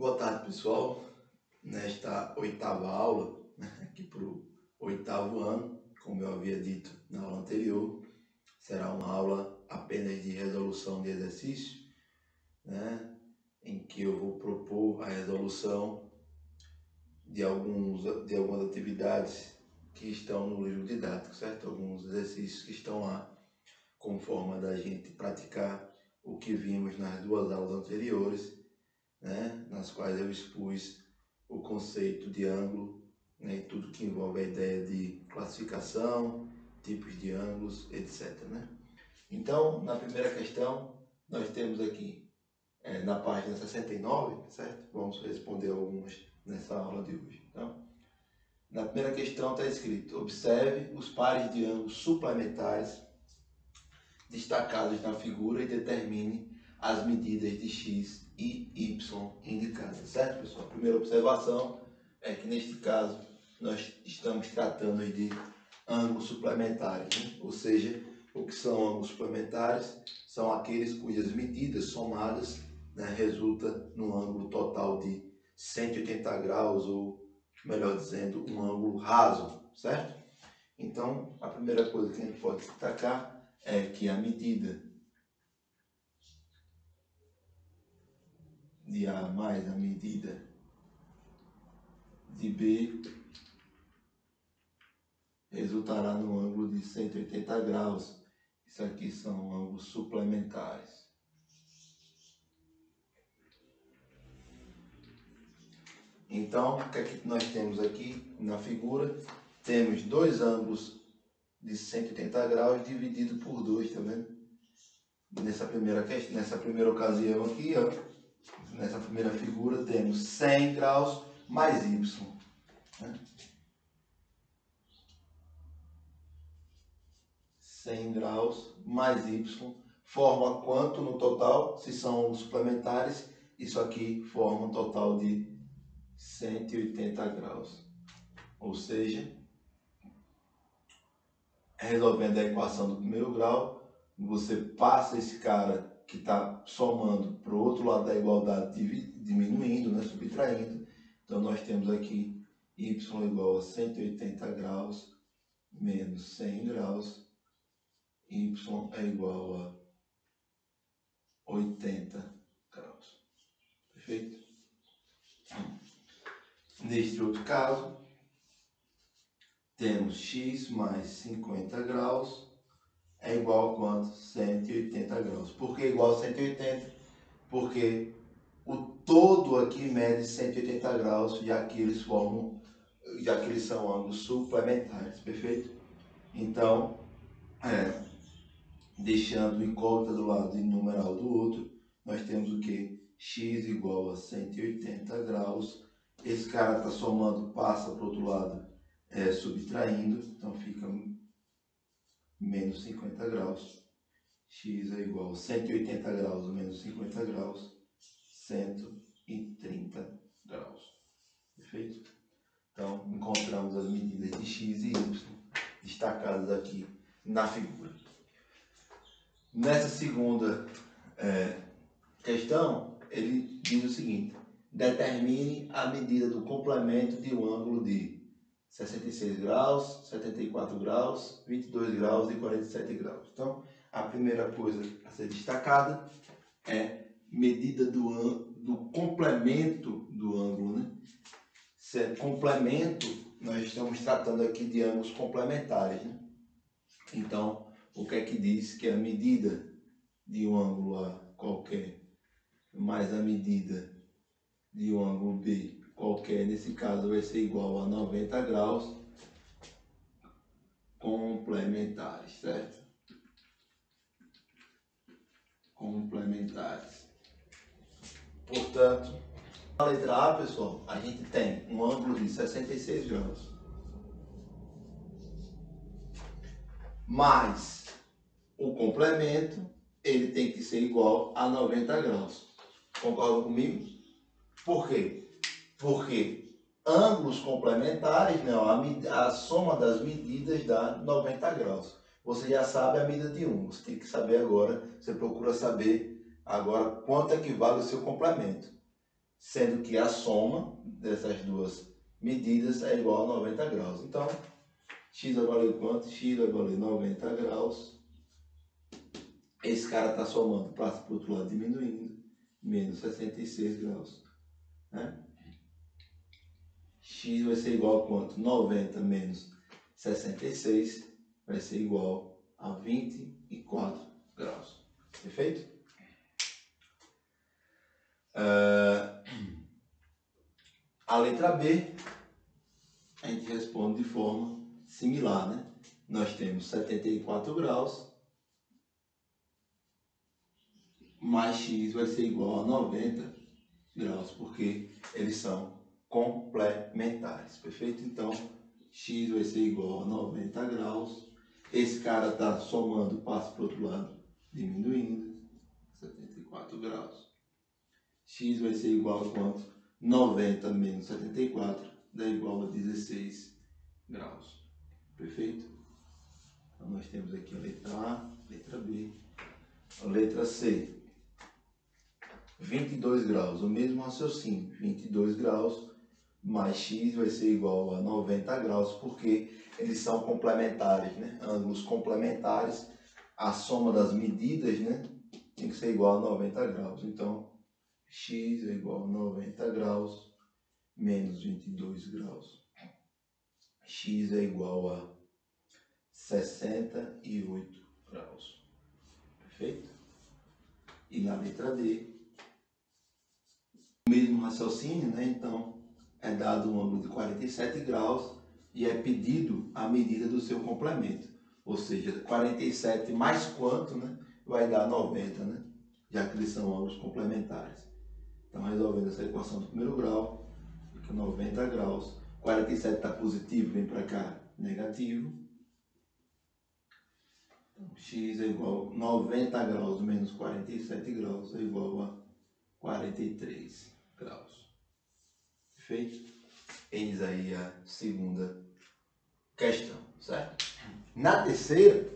Boa tarde, pessoal. Nesta oitava aula, aqui para o oitavo ano, como eu havia dito na aula anterior, será uma aula apenas de resolução de exercício, em que eu vou propor a resolução de algumas atividades que estão no livro didático, certo? Alguns exercícios que estão lá, com forma da gente praticar o que vimos nas duas aulas anteriores, nas quais eu expus o conceito de ângulo, e tudo que envolve a ideia de classificação, tipos de ângulos, etc. Então, na primeira questão, nós temos aqui, na página 69, certo? Vamos responder algumas nessa aula de hoje. Então, na primeira questão está escrito: observe os pares de ângulos suplementares destacados na figura e determine as medidas de x e y indicadas, certo, pessoal? A primeira observação é que, neste caso, nós estamos tratando de ângulos suplementares, ou seja, o que são ângulos suplementares? São aqueles cujas medidas somadas resulta num ângulo total de 180 graus, ou, melhor dizendo, um ângulo raso, certo? Então, a primeira coisa que a gente pode destacar é que a medida de A mais a medida de B resultará no ângulo de 180 graus. Isso aqui são ângulos suplementares. Então, o que é que nós temos aqui na figura? Temos dois ângulos de 180 graus dividido por 2, tá vendo? Nessa primeira ocasião aqui, nessa primeira figura, temos 100 graus mais y. 100 graus mais y forma quanto no total? Se são ângulos suplementares, isso aqui forma um total de 180 graus. Ou seja, resolvendo a equação do primeiro grau, você passa esse cara que está somando para o outro lado da igualdade, diminuindo, subtraindo. Então, nós temos aqui y igual a 180 graus menos 100 graus. Y é igual a 80 graus. Perfeito? Neste outro caso, temos x mais 50 graus é igual a quanto? 180 graus. Por que igual a 180? Porque o todo aqui mede 180 graus, já que eles são ângulos suplementares. Perfeito? Então, deixando incógnita do lado e numeral do outro, nós temos o que? X igual a 180 graus. Esse cara está somando, passa para o outro lado, subtraindo, então fica menos 50 graus. X é igual a 180 graus menos 50 graus, 130 graus. Perfeito? Então, encontramos as medidas de x e y destacadas aqui na figura. Nessa segunda questão, ele diz o seguinte: determine a medida do complemento de um ângulo de 66 graus, 74 graus, 22 graus e 47 graus. Então, a primeira coisa a ser destacada é medida do complemento do ângulo. Se é complemento, nós estamos tratando aqui de ângulos complementares. Então, o que é que diz? Que a medida de um ângulo A qualquer mais a medida de um ângulo B qualquer, nesse caso vai ser igual a 90 graus complementares, certo? Complementares. Portanto, na letra A, pessoal, a gente tem um ângulo de 66 graus mais o complemento, ele tem que ser igual a 90 graus. Concordam comigo? Por quê? Porque ângulos complementares, a soma das medidas dá 90 graus. Você já sabe a medida de um, você tem que saber agora, você procura saber agora quanto é que vale o seu complemento. sendo que a soma dessas duas medidas é igual a 90 graus. Então, x vai valer quanto? X vai valer 90 graus. Esse cara está somando, passa para o outro lado diminuindo, menos 66 graus. Né? X vai ser igual a quanto? 90 menos 66 vai ser igual a 24 graus. Perfeito? A letra B, a gente responde de forma similar, né? Nós temos 74 graus, mais x vai ser igual a 90 graus, porque eles são complementares, perfeito? Então, x vai ser igual a 90 graus. Esse cara está somando, passa para o outro lado, diminuindo, 74 graus. X vai ser igual a quanto? 90 menos 74 dá igual a 16 graus. Perfeito? Então, nós temos aqui a letra A, letra B, a letra C. 22 graus, o mesmo raciocínio, 22 graus mais x vai ser igual a 90 graus, porque eles são complementares, né? Ângulos complementares, a soma das medidas, né, tem que ser igual a 90 graus. Então, x é igual a 90 graus menos 22 graus. X é igual a 68 graus. Perfeito? E na letra D, o mesmo raciocínio, né? Então, é dado um ângulo de 47 graus e é pedido a medida do seu complemento. Ou seja, 47 mais quanto, né? Vai dar 90, né? Já que eles são ângulos complementares. Então, resolvendo essa equação do primeiro grau, fica 90 graus. 47 está positivo, vem para cá, negativo. Então, x é igual a 90 graus menos 47 graus é igual a 43 graus. Perfeito? Eis aí a segunda questão, certo? Na terceira,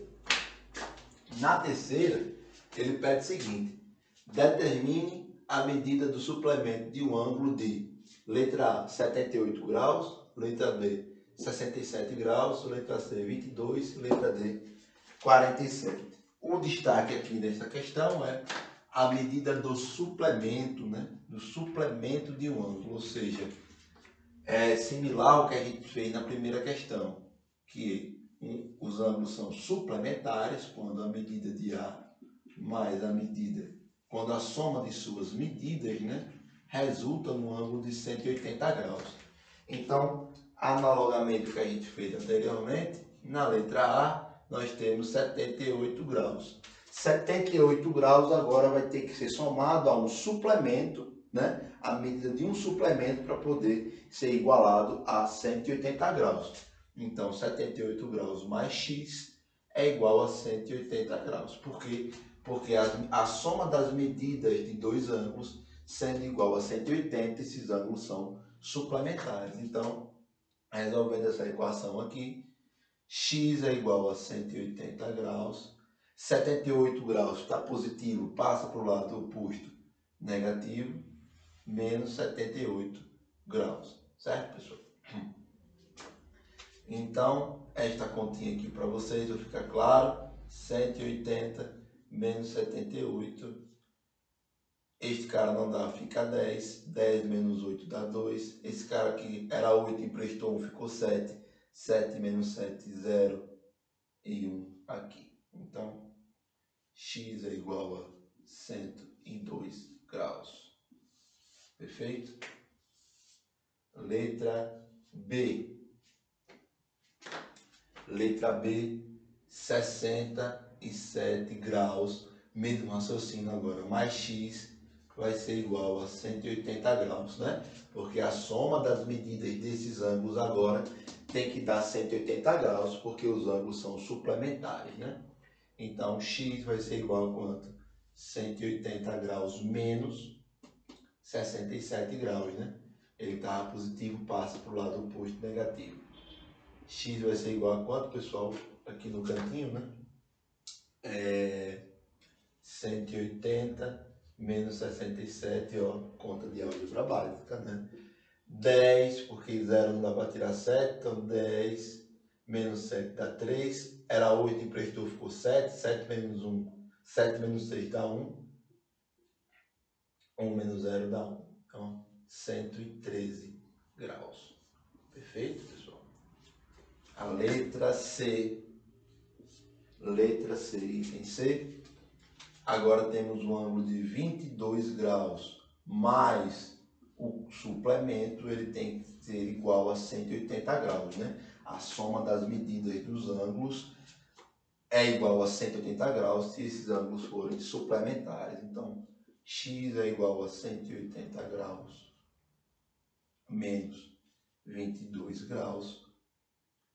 ele pede o seguinte: determine a medida do suplemento de um ângulo de letra A, 78 graus, letra B, 67 graus, letra C, 22, letra D, 47. O destaque aqui nessa questão é a medida do suplemento, né? Do suplemento de um ângulo, ou seja, é similar ao que a gente fez na primeira questão, que os ângulos são suplementares quando a medida de A mais a medida, quando a soma de suas medidas, né, resulta no ângulo de 180 graus. Então, analogamente ao que a gente fez anteriormente, na letra A, nós temos 78 graus. 78 graus agora vai ter que ser somado a um suplemento, né, a medida de um suplemento para poder ser igualado a 180 graus. Então, 78 graus mais x é igual a 180 graus. Por quê? Porque a soma das medidas de dois ângulos sendo igual a 180, esses ângulos são suplementares. Então, resolvendo essa equação aqui, x é igual a 180 graus, 78 graus está positivo, passa para o lado oposto, negativo, menos 78 graus, certo, pessoal? Então, esta continha aqui para vocês, vai ficar claro, 180 menos 78, este cara não dá, fica 10, 10 menos 8 dá 2, esse cara aqui era 8, emprestou 1, ficou 7, 7 menos 7, 0 e 1 aqui. Então, x é igual a 102 graus. Perfeito? Letra B. Letra B, 67 graus. Mesmo raciocínio agora, mais x vai ser igual a 180 graus, né? Porque a soma das medidas desses ângulos agora tem que dar 180 graus, porque os ângulos são suplementares, né? Então, x vai ser igual a quanto? 180 graus menos 67 graus, né? Ele estava positivo, passa para o lado oposto, negativo. X vai ser igual a quanto, pessoal? Aqui no cantinho, né? 180 menos 67, ó, conta de álgebra básica, né? 10, porque 0 não dá para tirar 7, então 10 menos 7 dá 3, era 8, emprestou, ficou 7, 7 menos 1, 7 menos 6 dá 1, 1 menos 0 dá 1, então 113 graus. Perfeito, pessoal? A letra C, item C. Agora temos um ângulo de 22 graus, mais o suplemento, ele tem que ser igual a 180 graus, né? A soma das medidas dos ângulos é igual a 180 graus se esses ângulos forem suplementares. Então, x é igual a 180 graus menos 22 graus.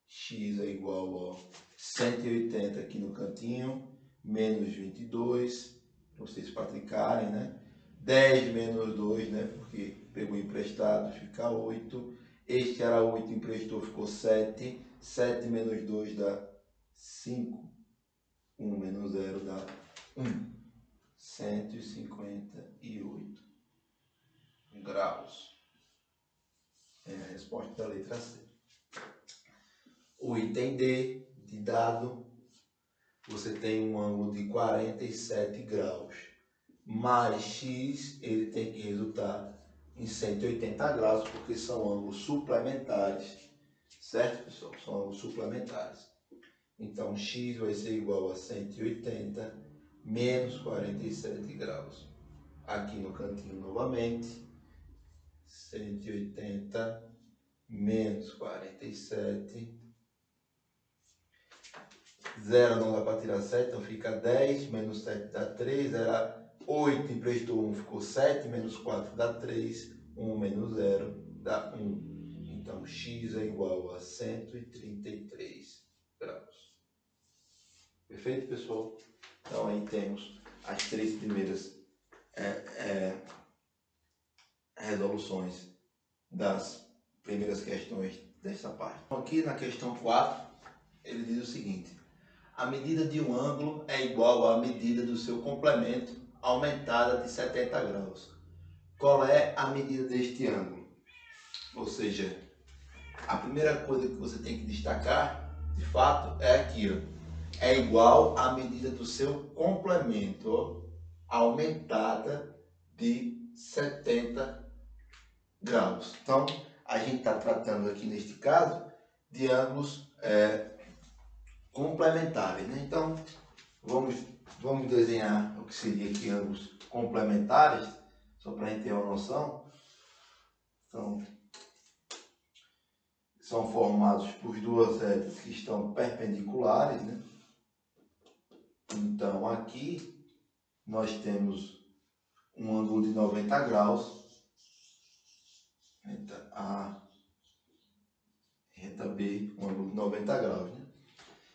X é igual a 180 aqui no cantinho, menos 22, para vocês praticarem, né? 10 menos 2, né? Porque pegou emprestado, fica 8. Este era 8, emprestou, ficou 7. 7 menos 2 dá 5. 1 menos 0 dá 1. 158 graus. É a resposta da letra C. O item D de dado, você tem um ângulo de 47 graus, mais x, ele tem que resultar em 180 graus, porque são ângulos suplementares, certo, pessoal? São ângulos suplementares. Então, x vai ser igual a 180 menos 47 graus. Aqui no cantinho novamente, 180 menos 47. 0 não dá para tirar 7, então fica 10, menos 7 dá 3, era 8, emprestou 1, ficou 7, menos 4 dá 3, 1 menos 0 dá 1. Então, x é igual a 133 graus. Perfeito, pessoal? Então, aí temos as três primeiras resoluções das primeiras questões desta parte. Aqui na questão 4, ele diz o seguinte: a medida de um ângulo é igual à medida do seu complemento aumentada de 70 graus. Qual é a medida deste ângulo? Ou seja, a primeira coisa que você tem que destacar, de fato, é aqui, ó. É igual à medida do seu complemento, ó, aumentada de 70 graus. Então, a gente está tratando aqui, neste caso, de ângulos complementares, né? Então, vamos desenhar o que seria aqui ângulos complementares, só para a gente ter uma noção. Então, são formados por duas retas que estão perpendiculares, né? Então, aqui nós temos um ângulo de 90 graus, reta A, reta B, um ângulo de 90 graus, né?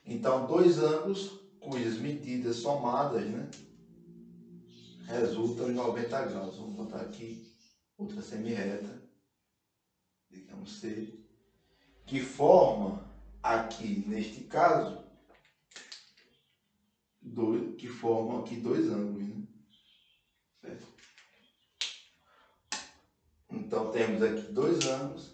Então, dois ângulos cujas medidas somadas, né, resultam em 90 graus. Vamos botar aqui outra semirreta, digamos C, que forma aqui, neste caso, que formam aqui dois ângulos, né? Certo? Então, temos aqui dois ângulos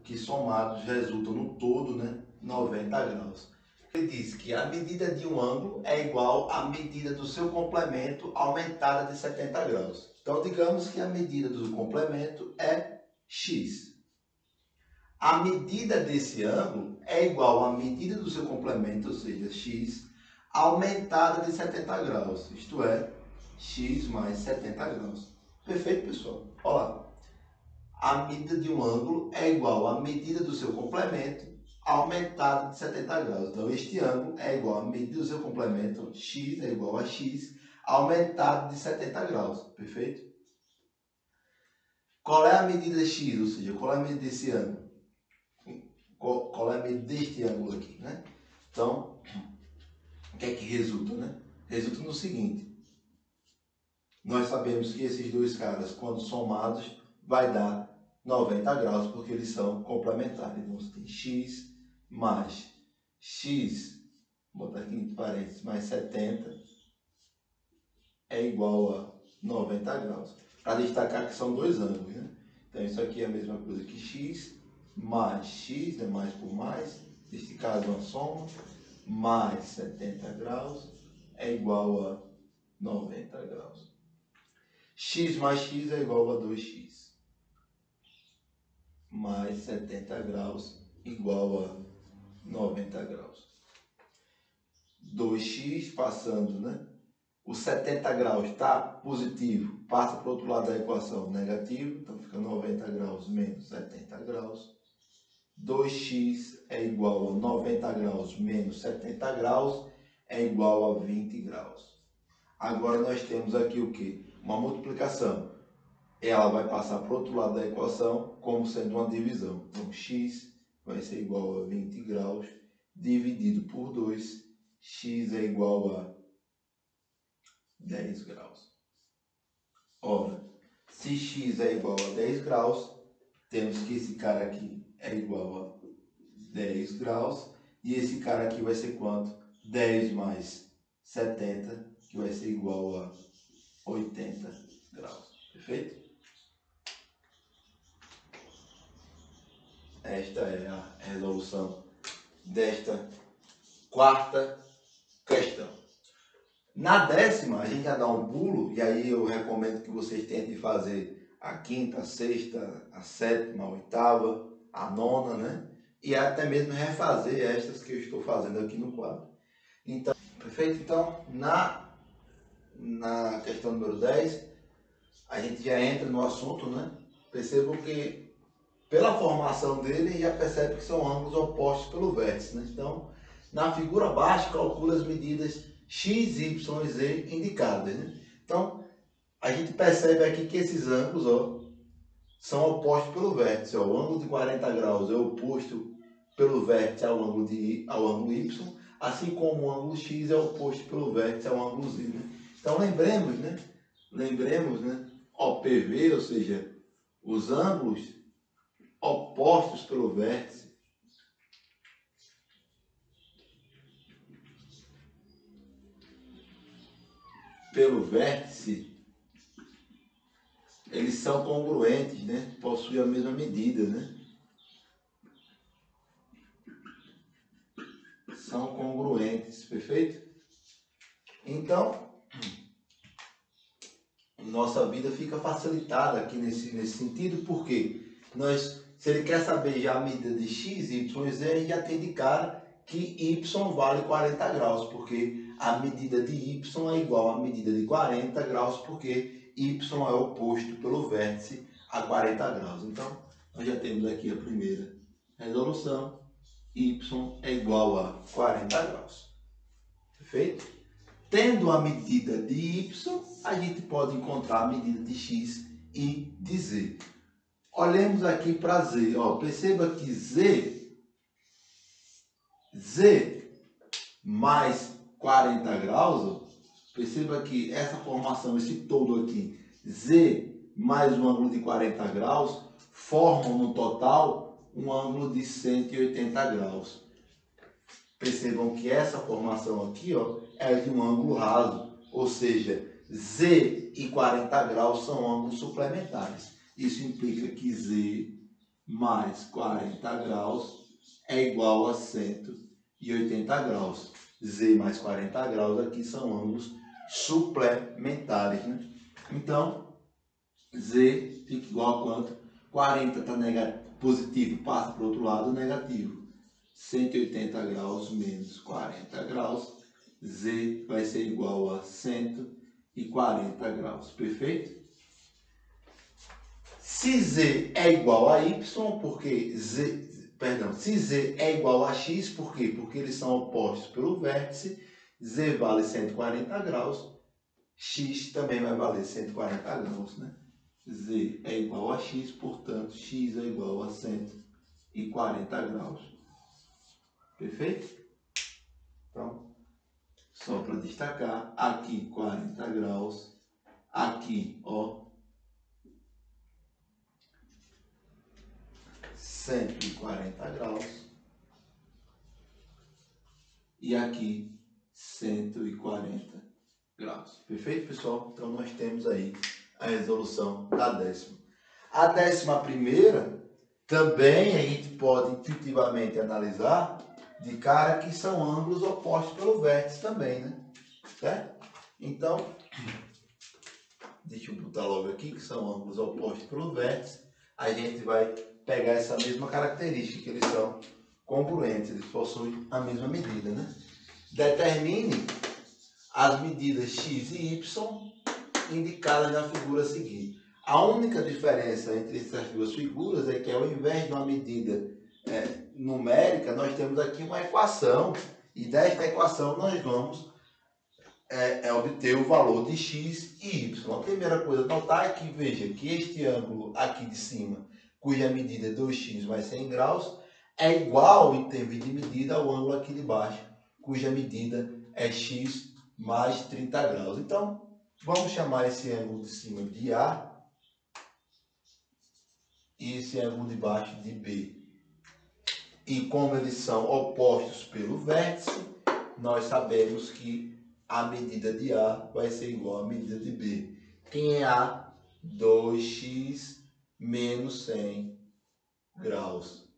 que somados resultam no todo, né, 90 graus. Ele diz que a medida de um ângulo é igual à medida do seu complemento aumentada de 70 graus. Então, digamos que a medida do complemento é x. A medida desse ângulo é igual à medida do seu complemento, ou seja, x, aumentada de 70 graus, isto é, x mais 70 graus. Perfeito, pessoal? Olha lá. A medida de um ângulo é igual à medida do seu complemento aumentado de 70 graus. Então, este ângulo é igual à medida do seu complemento, x é igual a x, aumentado de 70 graus. Perfeito? Qual é a medida x? Ou seja, qual é a medida desse ângulo? Qual é a medida deste ângulo aqui, né? Então, o que é que resulta, né? Resulta no seguinte: nós sabemos que esses dois caras, quando somados, vai dar 90 graus, porque eles são complementares. Então, você tem x mais x, vou botar aqui entre parênteses, mais 70, é igual a 90 graus. Para destacar que são dois ângulos, né? Então isso aqui é a mesma coisa que x mais x, é mais por mais, neste caso uma soma, mais 70 graus é igual a 90 graus. X mais x é igual a 2x. Mais 70 graus igual a 90 graus. 2x passando, né? O 70 graus está positivo, passa para o outro lado da equação negativo, então fica 90 graus menos 70 graus. 2x é igual a 90 graus menos 70 graus é igual a 20 graus. Agora nós temos aqui o quê? Uma multiplicação. Ela vai passar para o outro lado da equação como sendo uma divisão. Então x vai ser igual a 20 graus dividido por 2. X é igual a 10 graus. Ora, se x é igual a 10 graus, temos que esse cara aqui é igual a 10 graus. E esse cara aqui vai ser quanto? 10 mais 70, que vai ser igual a 80 graus. Perfeito? Esta é a resolução desta quarta questão. Na décima, a gente já dá um pulo, e aí eu recomendo que vocês tentem fazer a quinta, a sexta, a sétima, a oitava, a nona, né? E até mesmo refazer estas que eu estou fazendo aqui no quadro. Então, perfeito? Então, na questão número 10, a gente já entra no assunto, né? Percebam que, pela formação dele, já percebe que são ângulos opostos pelo vértice, né? Então, na figura abaixo, calcula as medidas x, y e z indicadas, né? Então, a gente percebe aqui que esses ângulos, ó, são opostos pelo vértice. Ó. O ângulo de 40 graus é oposto pelo vértice ao ângulo y, assim como o ângulo x é oposto pelo vértice ao ângulo z, né? Então, lembremos, né? OPV, ou seja, os ângulos opostos pelo vértice eles são congruentes, né? Possuem a mesma medida, né? São congruentes, perfeito? Então, nossa vida fica facilitada aqui nesse sentido, porque se ele quer saber já a medida de x, y e z, a gente já tem de cara que y vale 40 graus, porque a medida de y é igual à medida de 40 graus, porque y é oposto pelo vértice a 40 graus. Então, nós já temos aqui a primeira resolução, y é igual a 40 graus. Perfeito? Tendo a medida de y, a gente pode encontrar a medida de x e de z. Olhemos aqui para z. Ó, perceba que z mais 40 graus, ó, perceba que essa formação, esse todo aqui, z mais um ângulo de 40 graus, formam no total um ângulo de 180 graus. Percebam que essa formação aqui, ó, é de um ângulo raso, ou seja, z e 40 graus são ângulos suplementares. Isso implica que z mais 40 graus é igual a 180 graus. Z mais 40 graus aqui são ângulos suplementares, né? Então, z fica igual a quanto? 40 está positivo, passa para o outro lado, negativo. 180 graus menos 40 graus, z vai ser igual a 140 graus, perfeito? Se z é igual a y, porque se z é igual a x, por quê? Porque eles são opostos pelo vértice, z vale 140 graus, x também vai valer 140 graus, né? Z é igual a x, portanto, x é igual a 140 graus. Perfeito? Então, só para destacar, aqui 40 graus, aqui, ó, 140 graus, e aqui 140 graus. Perfeito, pessoal? Então nós temos aí a resolução da décima. A 11ª também a gente pode intuitivamente analisar de cara que são ângulos opostos pelo vértice também, né? Certo? Então, deixa eu botar logo aqui que são ângulos opostos pelo vértice. A gente vai pegar essa mesma característica, que eles são congruentes, eles possuem a mesma medida, né? Determine as medidas x e y indicadas na figura a seguir. A única diferença entre essas duas figuras é que ao invés de uma medida numérica, nós temos aqui uma equação, e desta equação nós vamos obter o valor de x e y. A primeira coisa a notar é que, veja, que este ângulo aqui de cima, cuja medida é 2x mais 100 graus, é igual em termos de medida ao ângulo aqui de baixo, cuja medida é x mais 30 graus. Então, vamos chamar esse ângulo de cima de A e esse ângulo de baixo de B. E como eles são opostos pelo vértice, nós sabemos que a medida de A vai ser igual à medida de B. Quem é A? 2x menos 100 graus.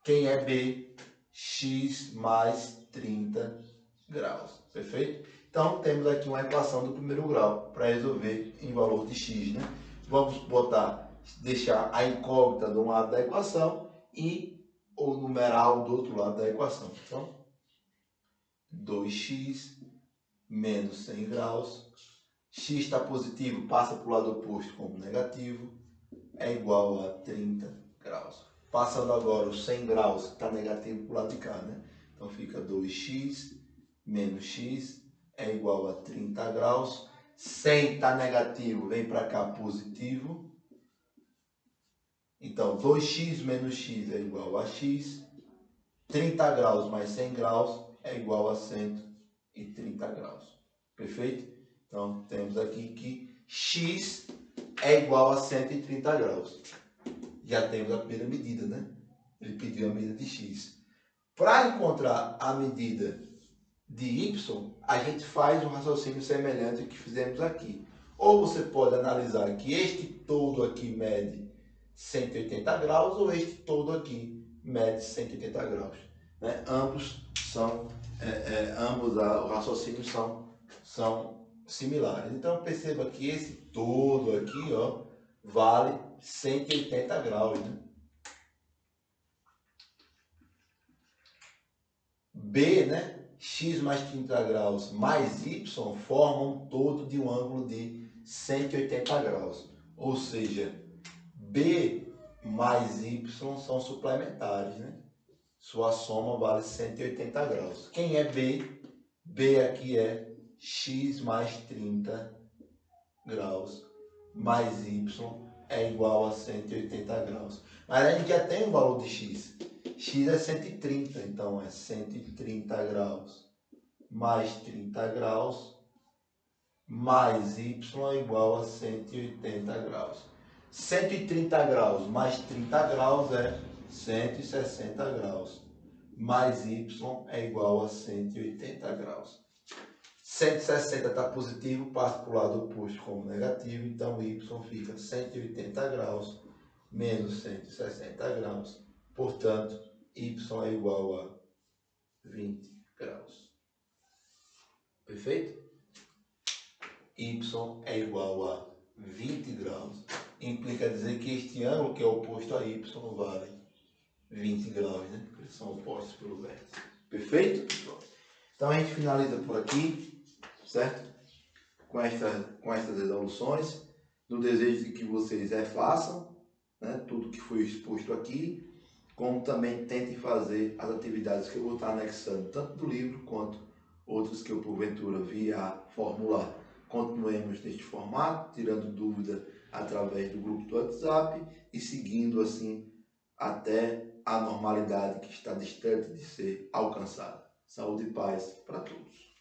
Quem é B? X mais 30 graus. Perfeito? Então, temos aqui uma equação do primeiro grau para resolver em valor de x, né? Vamos deixar a incógnita de um lado da equação e o numeral do outro lado da equação. Então, 2x menos 100 graus. X está positivo, passa para o lado oposto como negativo, é igual a 30 graus. Passando agora os 100 graus, que está negativo para o lado de cá, né? Então fica 2x menos x é igual a 30 graus. 100 está negativo, vem para cá positivo. Então 2x menos x é igual a x. 30 graus mais 100 graus é igual a 130 graus. Perfeito? Então temos aqui que x é igual a 130 graus. Já temos a primeira medida, né? Ele pediu a medida de x. Para encontrar a medida de y, a gente faz um raciocínio semelhante ao que fizemos aqui. Ou você pode analisar que este todo aqui mede 180 graus, ou este todo aqui mede 180 graus. Né? Ambos os raciocínios são similares. Então perceba que esse todo aqui, ó, vale 180 graus. Né? B, né? X mais 30 graus mais y formam um todo de um ângulo de 180 graus. Ou seja, B mais y são suplementares, né? Sua soma vale 180 graus. Quem é B? B aqui é x mais 30 graus mais y é igual a 180 graus. Mas a gente já tem o valor de x. X é 130, então é 130 graus mais 30 graus mais y é igual a 180 graus. 130 graus mais 30 graus é 160 graus, mais y é igual a 180 graus. 160 está positivo, passa para o lado oposto como negativo, então y fica 180 graus menos 160 graus. Portanto, y é igual a 20 graus. Perfeito? Y é igual a 20 graus. Implica dizer que este ângulo que é oposto a y vale 20 graus, né? Porque eles são opostos pelo vértice. Perfeito? Então a gente finaliza por aqui, certo? Com estas resoluções, no desejo de que vocês refaçam, né, tudo que foi exposto aqui, como também tentem fazer as atividades que eu vou estar anexando, tanto do livro quanto outras que eu porventura vi a formular. Continuemos neste formato, tirando dúvida através do grupo do WhatsApp e seguindo assim até a normalidade que está distante de ser alcançada. Saúde e paz para todos.